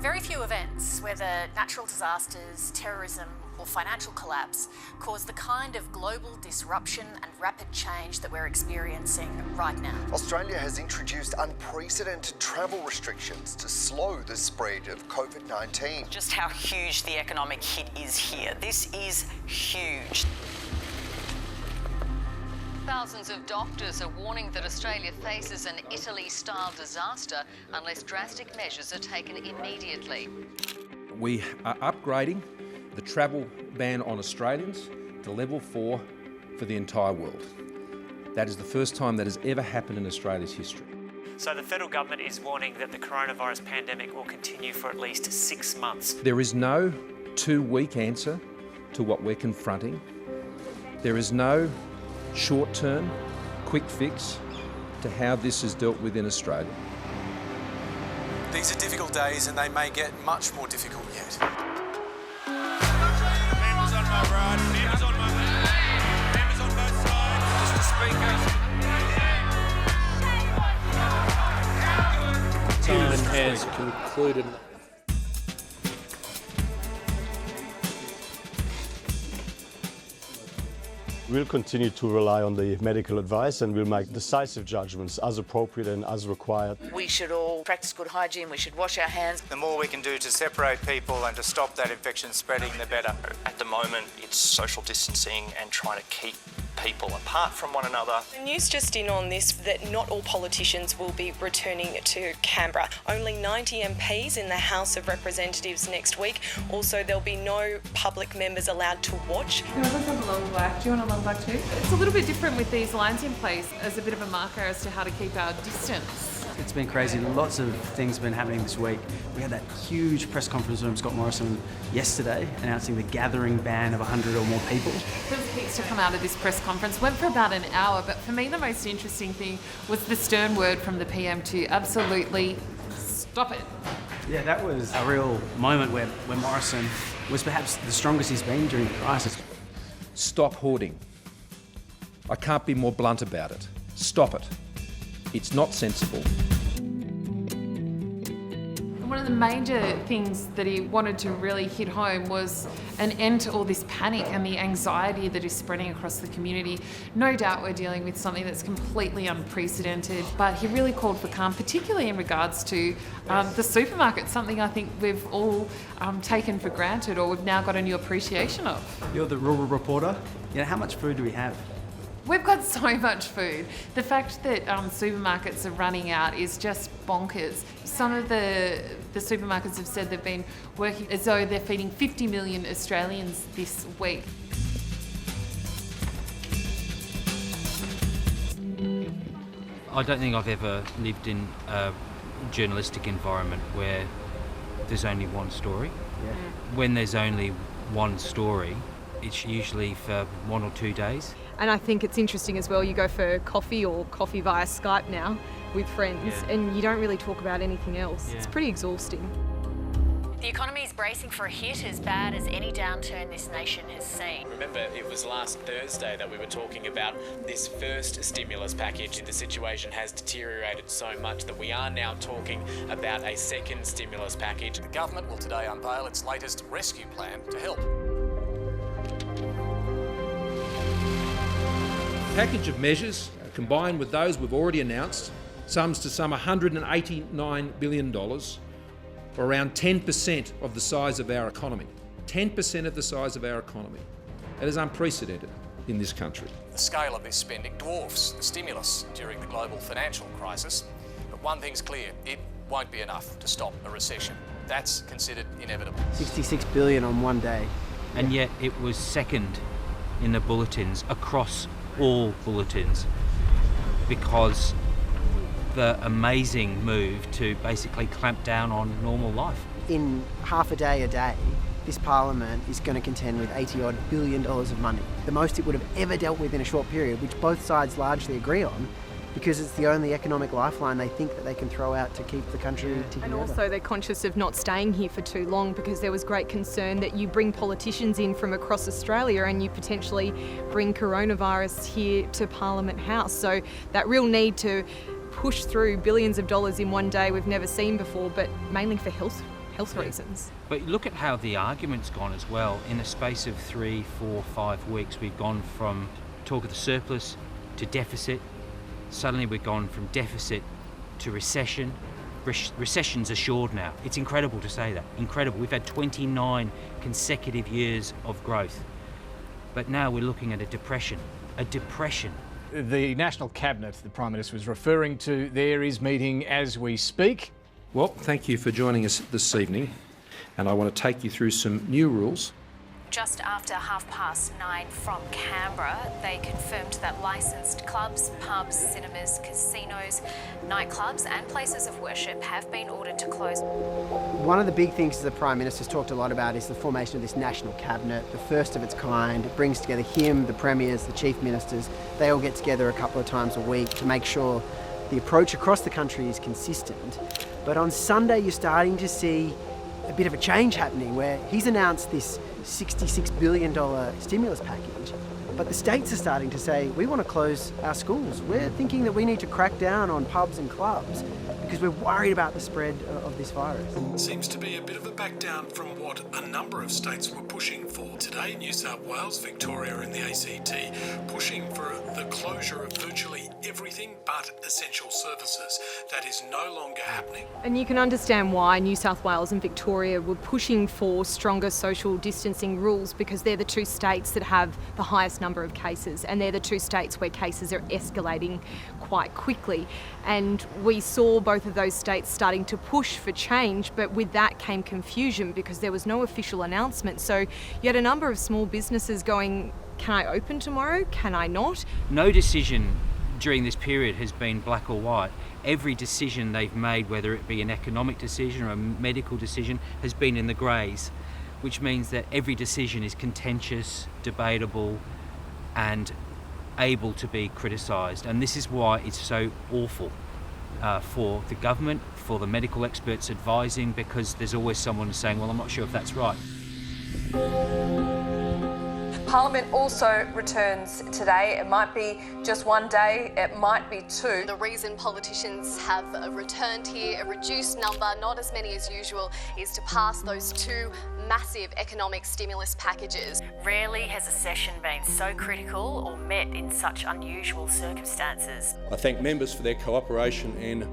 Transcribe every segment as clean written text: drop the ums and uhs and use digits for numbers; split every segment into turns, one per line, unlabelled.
Very few events, whether natural disasters, terrorism or financial collapse, cause the kind of global disruption and rapid change that we're experiencing right now.
Australia has introduced unprecedented travel restrictions to slow the spread of COVID-19.
Just how huge the economic hit is here. This is huge.
Thousands of doctors are warning that Australia faces an Italy-style disaster unless drastic measures are taken immediately.
We are upgrading the travel ban on Australians to level 4 for the entire world. That is the first time that has ever happened in Australia's history.
So the federal government is warning that the coronavirus pandemic will continue for at least 6 months.
There is no 2-week answer to what we're confronting. There is no short-term, quick fix to how this is dealt with in Australia.
These are difficult days and they may get much more difficult yet.
Members on my right, members on my left, members on both sides. Mr. Speaker.
Time has concluded.
We'll continue to rely on the medical advice and we'll make decisive judgments as appropriate and as required.
We should all practice good hygiene, we should wash our hands.
The more we can do to separate people and to stop that infection spreading, the better.
At the moment, it's social distancing and trying to keep people apart from one another.
The news just in on this that not all politicians will be returning to Canberra. Only 90 MPs in the House of Representatives next week. Also, there'll be no public members allowed to watch.
Can I have a long black? Do you want a long black too? It's a little bit different with these lines in place as a bit of a marker as to how to keep our distance.
It's been crazy. Lots of things have been happening this week. We had that huge press conference from Scott Morrison yesterday announcing the gathering ban of 100 or more people.
There was heaps to come out of this press conference. Went for about an hour, but for me the most interesting thing was the stern word from the PM to absolutely stop it.
Yeah, that was a real moment where Morrison was perhaps the strongest he's been during the crisis.
Stop hoarding. I can't be more blunt about it. Stop it. It's not sensible.
One of the major things that he wanted to really hit home was an end to all this panic and the anxiety that is spreading across the community. No doubt we're dealing with something that's completely unprecedented, but he really called for calm, particularly in regards to the supermarket, something I think we've all taken for granted or we've now got a new appreciation of.
You're the rural reporter. You know, how much food do we have?
We've got so much food. The fact that supermarkets are running out is just bonkers. Some of the supermarkets have said they've been working as though they're feeding 50 million Australians this week.
I don't think I've ever lived in a journalistic environment where there's only one story.
Yeah.
When there's only one story, it's usually for 1 or 2 days.
And I think it's interesting as well, you go for coffee or coffee via Skype now with friends and you don't really talk about anything else. It's pretty exhausting.
The economy is bracing for a hit as bad as any downturn this nation has seen.
Remember, it was last Thursday that we were talking about this first stimulus package. The situation has deteriorated so much that we are now talking about a second stimulus package.
The government will today unveil its latest rescue plan to help.
Package of measures, combined with those we've already announced, sums to some $189 billion, or around 10% of the size of our economy. 10% of the size of our economy. That is unprecedented in this country.
The scale of this spending dwarfs the stimulus during the global financial crisis. But one thing's clear, it won't be enough to stop a recession. That's considered inevitable.
$66 billion on one day.
And yet it was second in the bulletins, across all bulletins, because the amazing move to basically clamp down on normal life.
In half a day, this parliament is going to contend with $80-odd billion of money, the most it would have ever dealt with in a short period, which both sides largely agree on, because it's the only economic lifeline they think that they can throw out to keep the country together.
And also they're conscious of not staying here for too long because there was great concern that you bring politicians in from across Australia and you potentially bring coronavirus here to Parliament House. So that real need to push through billions of dollars in one day we've never seen before, but mainly for health health reasons.
But look at how the argument's gone as well. In a space of 3, 4, 5 weeks, we've gone from talk of the surplus to deficit. Suddenly we've gone from deficit to recession. Recession's assured now. It's incredible to say that. Incredible. We've had 29 consecutive years of growth. But now we're looking at a depression. A depression.
The National Cabinet the Prime Minister was referring to there is meeting as we speak.
Well, thank you for joining us this evening, and I want to take you through some new rules.
Just after 9:30 from Canberra, they confirmed that licensed clubs, pubs, cinemas, casinos, nightclubs and places of worship have been ordered to close.
One of the big things the Prime Minister's talked a lot about is the formation of this National Cabinet, the first of its kind. It brings together him, the premiers, the chief ministers. They all get together a couple of times a week to make sure the approach across the country is consistent. But on Sunday, you're starting to see a bit of a change happening where he's announced this $66 billion stimulus package, but the states are starting to say, we want to close our schools. We're thinking that we need to crack down on pubs and clubs because we're worried about the spread of this virus.
Seems to be a bit of a back down from what a number of states were pushing for today. New South Wales, Victoria and the ACT pushing for the closure of virtually everything but essential services. That is no longer happening.
And you can understand why New South Wales and Victoria were pushing for stronger social distancing rules, because they're the two states that have the highest number of cases, and they're the two states where cases are escalating quite quickly. And we saw both of those states starting to push for change, but with that came confusion because there was no official announcement. So you had a number of small businesses going, can I open tomorrow? Can I not?
No decision during this period has been black or white. Every decision they've made, whether it be an economic decision or a medical decision, has been in the greys, which means that every decision is contentious, debatable and able to be criticised. And this is why it's so awful for the government, for the medical experts advising, because there's always someone saying, well, I'm not sure if that's right.
Parliament also returns today. It might be just one day, it might be two.
The reason politicians have returned here, a reduced number, not as many as usual, is to pass those two massive economic stimulus packages.
Rarely has a session been so critical or met in such unusual circumstances.
I thank members for their cooperation and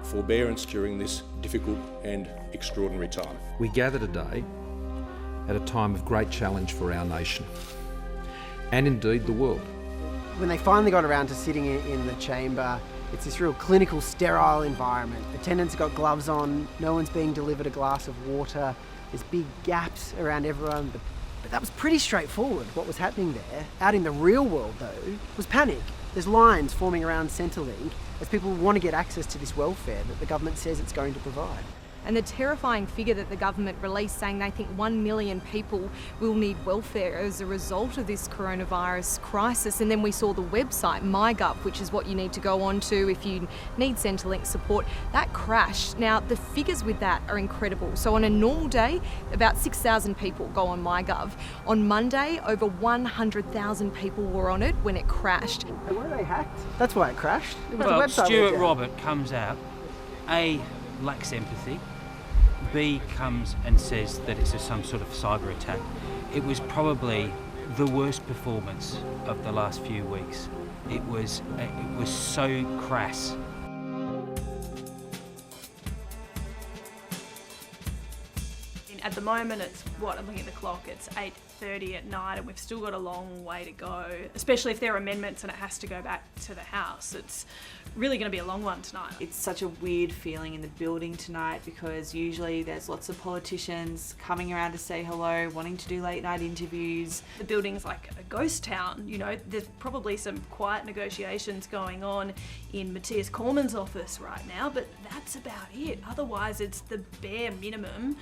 forbearance during this difficult and extraordinary time.
We gather today at a time of great challenge for our nation, and indeed the world.
When they finally got around to sitting in the chamber, it's this real clinical, sterile environment. Attendants got gloves on, no one's being delivered a glass of water, there's big gaps around everyone. But that was pretty straightforward, what was happening there. Out in the real world, though, was panic. There's lines forming around Centrelink as people want to get access to this welfare that the government says it's going to provide.
And the terrifying figure that the government released, saying they think 1 million people will need welfare as a result of this coronavirus crisis. And then we saw the website, MyGov, which is what you need to go on to if you need Centrelink support, that crashed. Now, the figures with that are incredible. So on a normal day, about 6,000 people go on MyGov. On Monday, over 100,000 people were on it when it crashed.
And were they hacked? That's why it crashed. It was
well,
the website
Stuart Robert comes out, A, lacks empathy, B, comes and says that it's some sort of cyber attack. It was probably the worst performance of the last few weeks. It was so crass.
At the moment, it's I'm looking at the clock, it's 8:30 at night and we've still got a long way to go, especially if there are amendments and it has to go back to the House. It's really going to be a long one tonight.
It's such a weird feeling in the building tonight because usually there's lots of politicians coming around to say hello, wanting to do late night interviews.
The building's like a ghost town, you know, there's probably some quiet negotiations going on in Matthias Cormann's office right now, but that's about it. Otherwise, it's the bare minimum.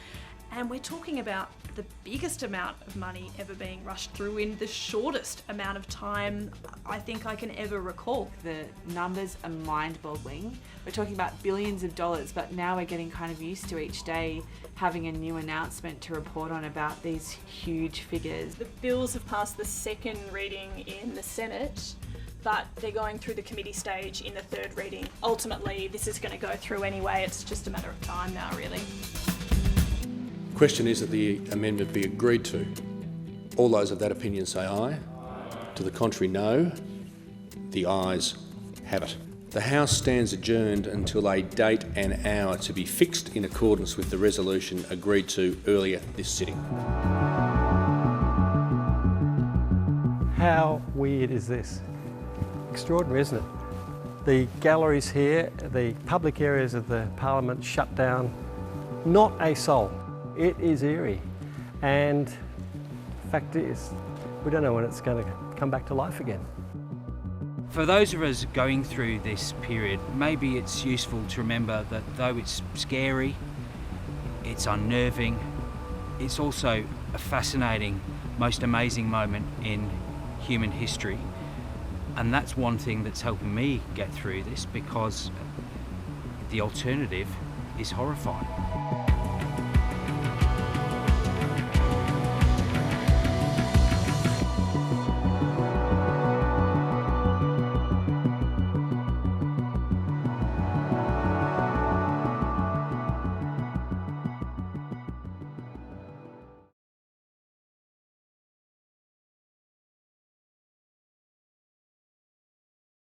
And we're talking about the biggest amount of money ever being rushed through in the shortest amount of time I think I can ever recall.
The numbers are mind-boggling. We're talking about billions of dollars, but now we're getting kind of used to each day having a new announcement to report on about these huge figures.
The bills have passed the second reading in the Senate, but they're going through the committee stage in the third reading. Ultimately, this is going to go through anyway. It's just a matter of time now, really.
The question is that the amendment be agreed to. All those of that opinion say aye. To the contrary, no. The ayes have it. The House stands adjourned until a date and hour to be fixed in accordance with the resolution agreed to earlier this sitting.
How weird is this? Extraordinary, isn't it? The galleries here, the public areas of the Parliament shut down, not a soul. It is eerie. And the fact is, we don't know when it's going to come back to life again.
For those of us going through this period, maybe it's useful to remember that though it's scary, it's unnerving, it's also a fascinating, most amazing moment in human history. And that's one thing that's helping me get through this, because the alternative is horrifying.